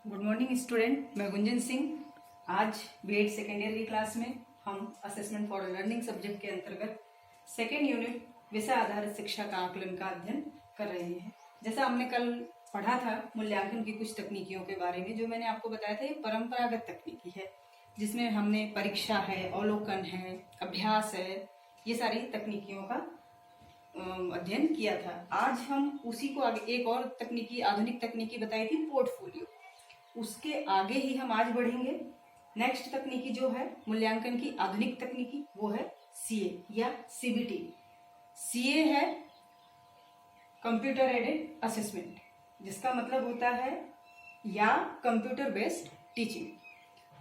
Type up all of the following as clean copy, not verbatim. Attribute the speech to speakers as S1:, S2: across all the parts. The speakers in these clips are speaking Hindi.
S1: गुड मॉर्निंग स्टूडेंट, मैं गुंजन सिंह। आज बीएड सेकेंड ईयर की क्लास में हम असेसमेंट फॉर लर्निंग सब्जेक्ट के अंतर्गत सेकेंड यूनिट विषय आधारित शिक्षा का आकलन का अध्ययन कर रहे हैं। जैसा हमने कल पढ़ा था मूल्यांकन की कुछ तकनीकियों के बारे में, जो मैंने आपको बताया था ये परंपरागत तकनीकी है, जिसमें हमने परीक्षा है, अवलोकन है, अभ्यास है, ये सारी तकनीकियों का अध्ययन किया था। आज हम उसी को आगे एक और तकनीकी, आधुनिक तकनीकी बताई थी, पोर्टफोलियो। उसके आगे ही हम आज बढ़ेंगे। नेक्स्ट तकनीकी जो है मूल्यांकन की आधुनिक तकनीकी, वो है सीए या सीबीटी। सीए है कंप्यूटर एडेड असेसमेंट, जिसका मतलब होता है या computer based teaching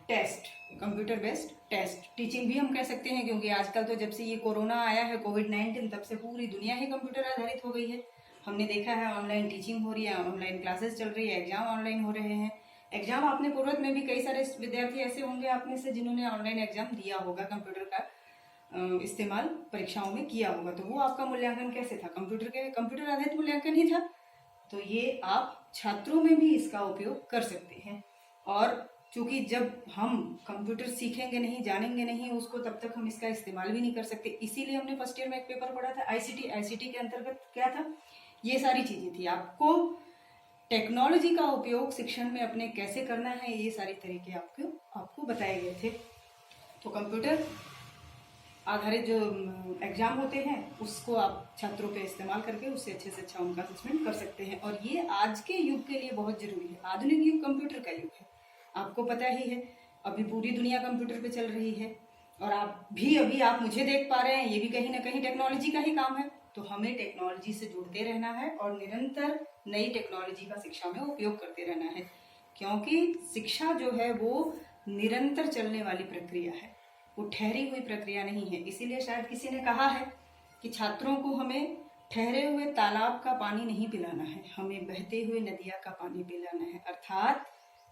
S1: test, computer based test teaching भी हम कह सकते हैं, क्योंकि आजकल तो जब से ये कोरोना आया है, कोविड-19, तब से पूरी दुनिया ही कंप्यूटर आधारित हो गई है। हमने देखा है ऑनलाइन टीचिंग हो रही है, ऑनलाइन क्लासेस चल रही है, एग्जाम ऑनलाइन हो रहे हैं। एग्जाम आपने पूर्व में भी कई सारे विद्यार्थी ऐसे होंगे आप में से जिन्होंने ऑनलाइन एग्जाम दिया होगा, कंप्यूटर का इस्तेमाल परीक्षाओं में किया होगा। तो वो आपका मूल्यांकन कैसे था? कंप्यूटर आधारित मूल्यांकन ही था। तो ये आप छात्रों में भी इसका उपयोग कर सकते हैं। और चूंकि जब हम कंप्यूटर सीखेंगे नहीं, जानेंगे नहीं उसको, तब तक हम इसका इस्तेमाल भी नहीं कर सकते। इसीलिए हमने फर्स्ट ईयर में एक पेपर पढ़ा था आईसीटी के अंतर्गत क्या था, ये सारी चीजें थी। आपको टेक्नोलॉजी का उपयोग शिक्षण में अपने कैसे करना है, ये सारे तरीके आपको बताए गए थे। तो कंप्यूटर आधारित जो एग्जाम होते हैं उसको आप छात्रों पे इस्तेमाल करके उससे अच्छे से अच्छा उनका असेसमेंट कर सकते हैं। और ये आज के युग के लिए बहुत जरूरी है। आधुनिक युग कंप्यूटर का युग है, आपको पता ही है। अभी पूरी दुनिया कंप्यूटर पे चल रही है और आप मुझे देख पा रहे हैं, ये भी कहीं ना कहीं टेक्नोलॉजी का ही काम है। तो हमें टेक्नोलॉजी से जुड़ते रहना है और निरंतर नई टेक्नोलॉजी का शिक्षा में उपयोग करते रहना है, क्योंकि शिक्षा जो है वो निरंतर चलने वाली प्रक्रिया है, वो ठहरी हुई प्रक्रिया नहीं है। इसीलिए शायद किसी ने कहा है कि छात्रों को हमें ठहरे हुए तालाब का पानी नहीं पिलाना है, हमें बहते हुए नदिया का पानी पिलाना है। अर्थात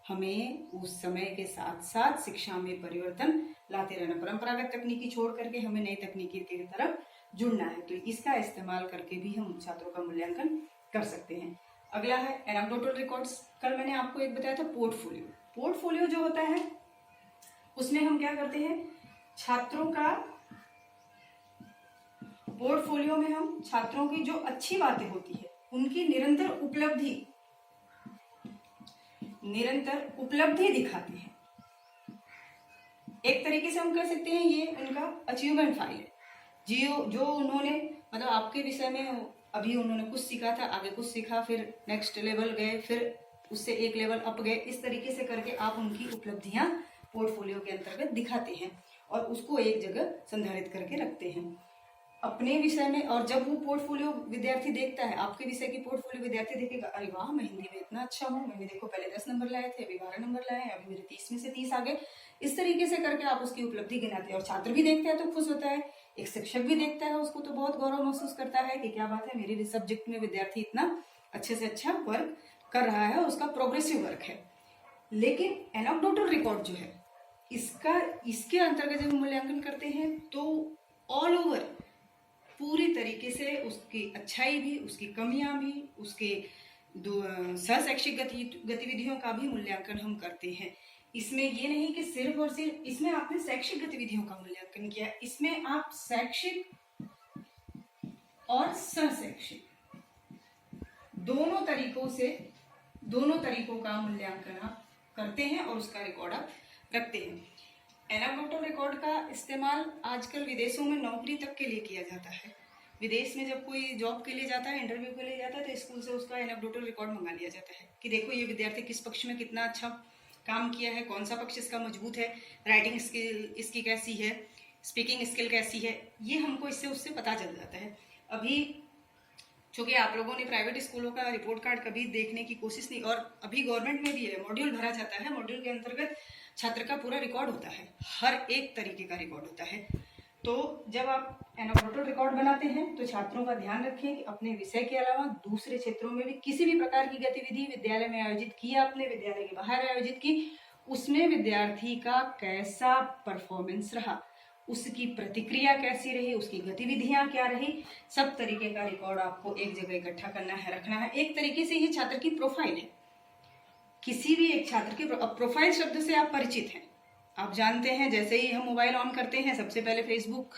S1: हमें उस समय के साथ साथ शिक्षा में परिवर्तन लाते रहना, परंपरागत तकनीकी छोड़ करके हमें नई तकनीकी की तरफ जुड़ना है। तो इसका इस्तेमाल करके भी हम छात्रों का मूल्यांकन कर सकते हैं। अगला है एनेक्डोटल रिकॉर्ड्स। कल मैंने आपको एक बताया था पोर्टफोलियो। पोर्टफोलियो जो होता है उसमें हम क्या करते हैं, छात्रों का पोर्टफोलियो में हम छात्रों की जो अच्छी बातें होती है उनकी निरंतर उपलब्धि दिखाते हैं। एक तरीके से हम कह सकते हैं ये उनका अचीवमेंट फाइल है, जो उन्होंने मतलब आपके विषय में अभी उन्होंने कुछ सीखा था, आगे कुछ सीखा, फिर नेक्स्ट लेवल गए, फिर उससे एक लेवल अप गए। इस तरीके से करके आप उनकी उपलब्धियां पोर्टफोलियो के अंतर्गत दिखाते हैं और उसको एक जगह संधारित करके रखते हैं अपने विषय में। और जब वो पोर्टफोलियो विद्यार्थी देखता है, आपके विषय की पोर्टफोलियो विद्यार्थी देखेगा, अरे वाह, मैं हिंदी में इतना अच्छा हूँ, मैंने देखो पहले 10 नंबर लाए थे, अभी 12 नंबर लाए, अभी मेरे 30 में से 30 आ गए। इस तरीके से करके आप उसकी उपलब्धि गिनाते हैं और छात्र भी देखता है तो खुश होता है, एक शिक्षक भी देखता है उसको तो बहुत गौरव महसूस करता है कि क्या बात है, मेरे सब्जेक्ट में विद्यार्थी इतना अच्छे से अच्छा वर्क कर रहा है, उसका प्रोग्रेसिव वर्क है। लेकिन एनेक्डोटल रिकॉर्ड जो है इसके अंतर्गत जब मूल्यांकन करते हैं तो ऑल ओवर पूरी तरीके से उसकी अच्छाई भी, उसकी कमियां भी, उसके सहशैक्षिक गतिविधियों का भी मूल्यांकन हम करते हैं। इसमें ये नहीं कि सिर्फ और सिर्फ इसमें आपने शैक्षिक गतिविधियों का मूल्यांकन किया, इसमें आप शैक्षिक और सहशैक्षिक दोनों तरीकों का मूल्यांकन आप करते हैं और उसका रिकॉर्ड आप रखते हैं। एनेक्डोटल रिकॉर्ड का इस्तेमाल आजकल विदेशों में नौकरी तक के लिए किया जाता है। विदेश में जब कोई जॉब के लिए जाता है, इंटरव्यू के लिए जाता है, तो स्कूल से उसका एनेक्डोटल रिकॉर्ड मंगा लिया जाता है कि देखो ये विद्यार्थी किस पक्ष में कितना अच्छा काम किया है, कौन सा पक्ष इसका मजबूत है, राइटिंग स्किल इसकी कैसी है, स्पीकिंग स्किल कैसी है, ये हमको इससे उससे पता चल जाता है। अभी चूंकि आप लोगों ने प्राइवेट स्कूलों का रिपोर्ट कार्ड कभी देखने की कोशिश नहीं, और अभी गवर्नमेंट में भी है, मॉड्यूल भरा जाता है, मॉड्यूल के अंतर्गत छात्र का पूरा रिकॉर्ड होता है, हर एक तरीके का रिकॉर्ड होता है। तो जब आप एनेक्डोटल रिकॉर्ड बनाते हैं तो छात्रों का ध्यान रखें कि अपने विषय के अलावा दूसरे क्षेत्रों में भी किसी भी प्रकार की गतिविधि विद्यालय में आयोजित की, आपने विद्यालय के बाहर आयोजित की, उसमें विद्यार्थी का कैसा परफॉर्मेंस रहा, उसकी प्रतिक्रिया कैसी रही, उसकी गतिविधियां क्या रही, सब तरीके का रिकॉर्ड आपको एक जगह इकट्ठा करना है, रखना है। एक तरीके से ये छात्र की प्रोफाइल है किसी भी एक छात्र के प्रोफाइल शब्द से आप परिचित हैं, आप जानते हैं। जैसे ही हम मोबाइल ऑन करते हैं सबसे पहले फेसबुक,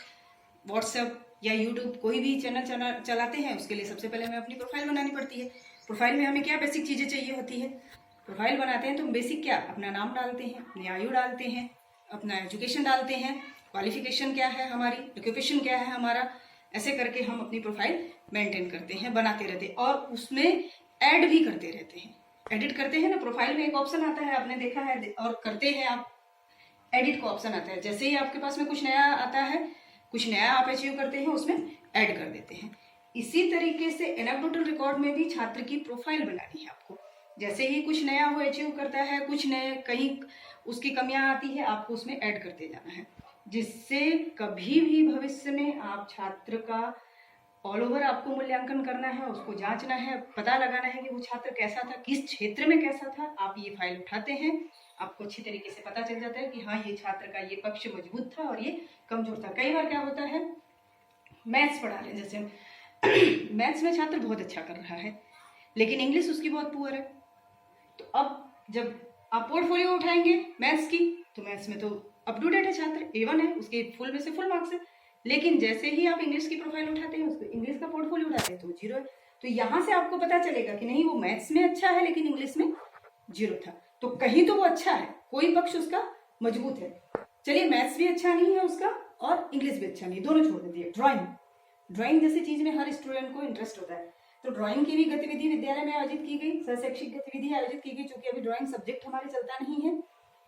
S1: व्हाट्सएप या यूट्यूब कोई भी चैनल चलाते हैं, उसके लिए सबसे पहले हमें अपनी प्रोफाइल बनानी पड़ती है। प्रोफाइल में हमें क्या बेसिक चीज़ें चाहिए होती है। प्रोफाइल बनाते हैं तो बेसिक क्या, अपना नाम डालते हैं, अपनी आयु डालते हैं, अपना एजुकेशन डालते हैं, क्वालिफिकेशन क्या है हमारी, ऑक्यूपेशन क्या है हमारा, ऐसे करके हम अपनी प्रोफाइल मेंटेन करते हैं, बनाते रहते हैं और उसमें ऐड भी करते रहते हैं। एडिट करते हैं ना, प्रोफाइल में एक ऑप्शन आता है, आपने देखा है, और करते हैं आप, एडिट का ऑप्शन आता है। जैसे ही आपके पास में कुछ नया आता है, कुछ नया आप अचीव करते हैं, उसमें ऐड कर देते हैं। इसी तरीके से एनेक्डोटल रिकॉर्ड में भी छात्र की प्रोफाइल बनानी है आपको। जैसे ही कुछ नया वो अचीव करता है, कुछ नए कहीं उसकी कमियां आती है, आपको उसमें ऐड करते जाना है, जिससे कभी भी भविष्य में आप छात्र का ऑल ओवर आपको मूल्यांकन करना है, उसको जांचना है, पता लगाना है कि वो छात्र कैसा था, किस क्षेत्र में कैसा था। आप ये फाइल उठाते हैं, आपको अच्छी तरीके से पता चल जाता है कि हाँ ये छात्र का ये पक्ष मजबूत था और ये कमजोर था। कई बार क्या होता है, मैथ्स पढ़ा रहे हैं, जैसे मैथ्स में छात्र बहुत अच्छा कर रहा है लेकिन इंग्लिश उसकी बहुत पुअर है, तो अब जब आप पोर्टफोलियो उठाएंगे मैथ्स की, तो मैथ्स में तो अप टू डेट है छात्र, A1 है, उसके फुल में से फुल मार्क्स है। लेकिन जैसे ही आप इंग्लिश की प्रोफाइल उठाते हैं, उसको इंग्लिश का पोर्टफोलियो उठाते हैं तो 0 है। तो यहाँ से आपको पता चलेगा कि नहीं वो मैथ्स में अच्छा है लेकिन इंग्लिश में 0 था, तो कहीं तो वो अच्छा है, कोई पक्ष उसका मजबूत है। चलिए मैथ्स भी अच्छा नहीं है उसका और इंग्लिश भी अच्छा नहीं, दोनों छोड़ देती है। ड्राइंग जैसी चीज में हर स्टूडेंट को इंटरेस्ट होता है, तो ड्राइंग की भी गतिविधि विद्यालय में आयोजित की गई, सहशैक्षिक गतिविधि आयोजित की गई। चूंकि अभी ड्राइंग सब्जेक्ट हमारे चलता नहीं है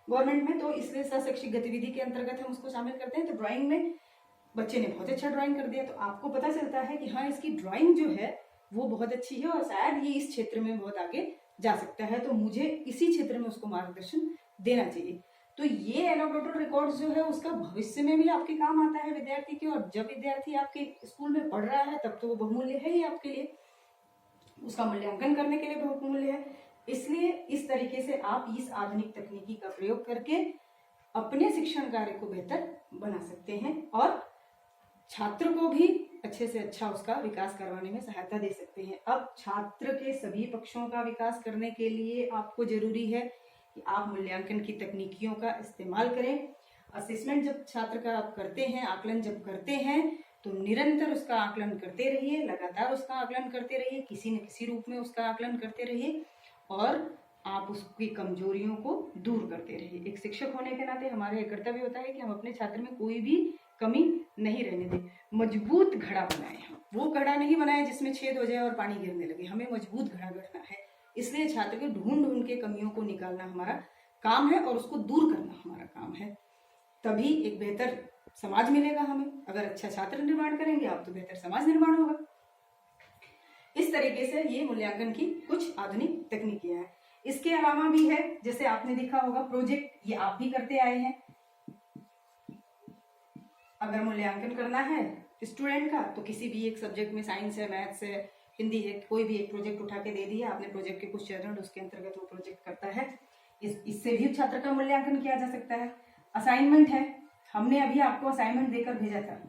S1: गवर्नमेंट में, तो इसलिए सहशैक्षिक गतिविधि के अंतर्गत हम उसको शामिल करते हैं। तो ड्राइंग में बच्चे ने बहुत अच्छा ड्राइंग कर दिया, तो आपको पता चलता है कि हाँ इसकी ड्राइंग जो है वो बहुत अच्छी है और शायद ये इस क्षेत्र में बहुत आगे जा सकता है, तो मुझे इसी क्षेत्र में उसको मार्गदर्शन देना चाहिए। तो ये एनेक्डोटल रिकॉर्ड्स जो है उसका भविष्य में भी आपके काम आता है विद्यार्थी के, और जब विद्यार्थी आपके स्कूल में पढ़ रहा है तब तो वो बहुमूल्य है ही आपके लिए, उसका मूल्यांकन करने के लिए बहुमूल्य है। इसलिए इस तरीके से आप इस आधुनिक तकनीकी का प्रयोग करके अपने शिक्षण कार्य को बेहतर बना सकते हैं और छात्र को भी अच्छे से अच्छा उसका विकास करवाने में सहायता दे सकते हैं। अब छात्र के सभी पक्षों का विकास करने के लिए आपको जरूरी है कि आप मूल्यांकन की तकनीकियों का इस्तेमाल करें। असेसमेंट जब छात्र का आप करते हैं, आकलन जब करते हैं, तो निरंतर उसका आकलन करते रहिए, लगातार उसका आकलन करते रहिए, किसी न किसी रूप में उसका आकलन करते रहिए और आप उसकी कमजोरियों को दूर करते रहिए। एक शिक्षक होने के नाते हमारा यह कर्तव्य होता है कि हम अपने छात्र में कोई भी कमी नहीं रहने दें, मजबूत घड़ा बनाए। हम वो घड़ा नहीं बनाए जिसमें छेद हो जाए और पानी गिरने लगे, हमें मजबूत घड़ा गढ़ना है। इसलिए छात्र के ढूंढ के कमियों को निकालना हमारा काम है और उसको दूर करना हमारा काम है। तभी एक बेहतर समाज मिलेगा हमें। अगर अच्छा छात्र निर्माण करेंगे आप तो बेहतर समाज निर्माण होगा। इस तरीके से ये मूल्यांकन की कुछ आधुनिक तकनीकियां हैं। इसके अलावा भी है, जैसे आपने देखा होगा प्रोजेक्ट, ये आप भी करते आए हैं। अगर मूल्यांकन करना है स्टूडेंट का तो किसी भी एक सब्जेक्ट में, साइंस है, मैथ्स है, हिंदी है, कोई भी एक प्रोजेक्ट उठा के दे दिया आपने, प्रोजेक्ट के कुछ चरण उसके अंतर्गत वो प्रोजेक्ट करता है, इससे भी छात्र का मूल्यांकन किया जा सकता है। असाइनमेंट है, हमने अभी आपको असाइनमेंट देकर भेजा था।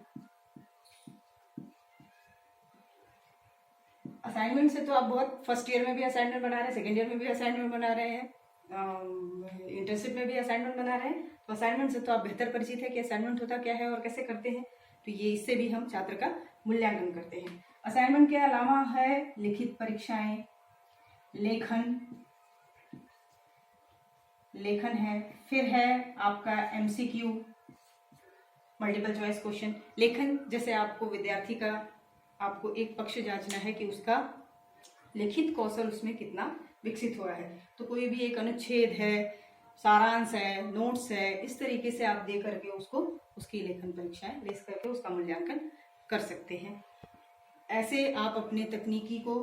S1: असाइनमेंट से तो आप बहुत फर्स्ट ईयर में भी असाइनमेंट बना रहे हैं, सेकेंड ईयर में भी असाइनमेंट बना रहे हैं, इंटर्नशिप में भी असाइनमेंट बना रहे हैं, तो असाइनमेंट से तो आप बेहतर परिचित है कि असाइनमेंट होता क्या है और कैसे करते हैं। तो ये इससे भी हम छात्र का मूल्यांकन करते हैं। असाइनमेंट के अलावा है लिखित परीक्षाएं, लेखन है, फिर है आपका MCQ, मल्टीपल चॉइस क्वेश्चन। लेखन जैसे आपको विद्यार्थी का, आपको एक पक्ष जांचना है कि उसका लिखित कौशल उसमें कितना विकसित हुआ है, तो कोई भी एक अनुच्छेद है, सारांश है, नोट्स है, इस तरीके से आप दे करके उसको उसकी लेखन परीक्षाएं ले करके उसका मूल्यांकन कर सकते हैं। ऐसे आप अपने तकनीकी को,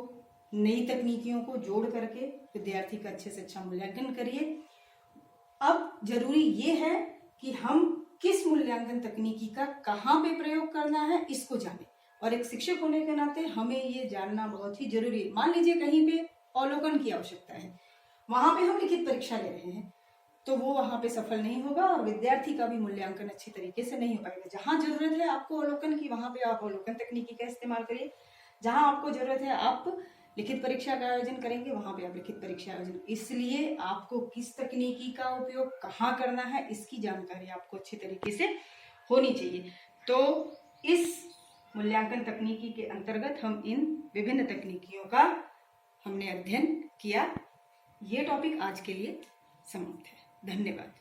S1: नई तकनीकियों को जोड़ करके विद्यार्थी का अच्छे से अच्छा मूल्यांकन करिए। अब जरूरी ये है कि हम किस मूल्यांकन तकनीकी का कहाँ पे प्रयोग करना है इसको जाने, और एक शिक्षक होने के नाते हमें ये जानना बहुत ही जरूरी है। मान लीजिए कहीं पे अवलोकन की आवश्यकता है, वहां पे हम लिखित परीक्षा ले रहे हैं, तो वो वहां पे सफल नहीं होगा और विद्यार्थी का भी मूल्यांकन अच्छी तरीके से नहीं हो पाएगा। जहां जरूरत है आपको अवलोकन की, वहां पे आप अवलोकन तकनीकी का इस्तेमाल करिए। जहां आपको जरूरत है आप लिखित परीक्षा का आयोजन करेंगे वहां पे आप लिखित परीक्षा आयोजन, इसलिए आपको किस तकनीकी का उपयोग कहाँ करना है इसकी जानकारी आपको अच्छे तरीके से होनी चाहिए। तो इस मूल्यांकन तकनीकी के अंतर्गत हम इन विभिन्न तकनीकियों का हमने अध्ययन किया। ये टॉपिक आज के लिए समाप्त है। धन्यवाद।